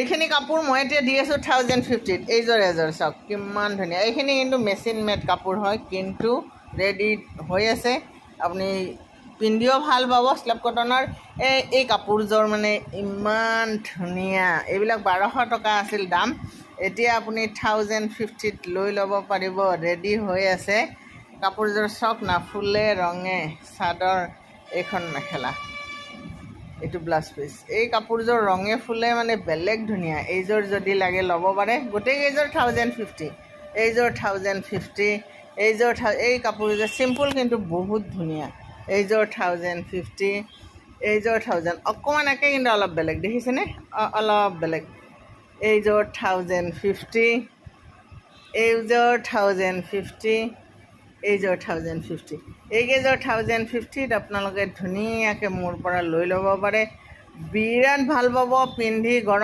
এইখিনি কাপোৰ মই এতিয়া দি আছোঁ 1050ত এইযোৰ এযোৰ চাওক কিমান ধুনীয়া এইখিনি কিন্তু মেচিন মেড কাপোৰ হয় কিন্তু ৰেডি হৈ আছে আপুনি পিন্ধিও ভাল পাব স্লেব কটনৰ এই কাপোৰযোৰ মানে ইমান ধুনীয়া এইবিলাক 1200 টকা আছিল দাম এতিয়া আপুনি 1050ত লৈ ল'ব পাৰিব ৰেডি হৈ আছে কাপোৰযোৰ চাওক না ফুলে ৰঙে চাদৰ এইখন মেখেলা এইটো ব্লাউজ পিচ এই কাপোৰযোৰ ৰঙে ফুলে মানে বেলেগ ধুনীয়া এইযোৰ যদি লাগে ল'ব পাৰে গোটেইকেইযোৰ 1050 এইযোৰ 1050 এইযোৰ এই কাপোৰযোৰ চিম্পুল কিন্তু বহুত ধুনীয়া এইযোৰ 1050 এইযোৰ 1000 অকণমান একে কিন্তু অলপ বেলেগ দেখিছেনে অলপ বেলেগ এইযোৰ 1050 এইযোৰ 1050 এইযোৰ 1050 এইকেইযোৰ 1050ত আপোনালোকে ধুনীয়াকৈ মোৰ পৰা লৈ ল'ব পাৰে বিৰাট ভাল পাব পিন্ধি গৰম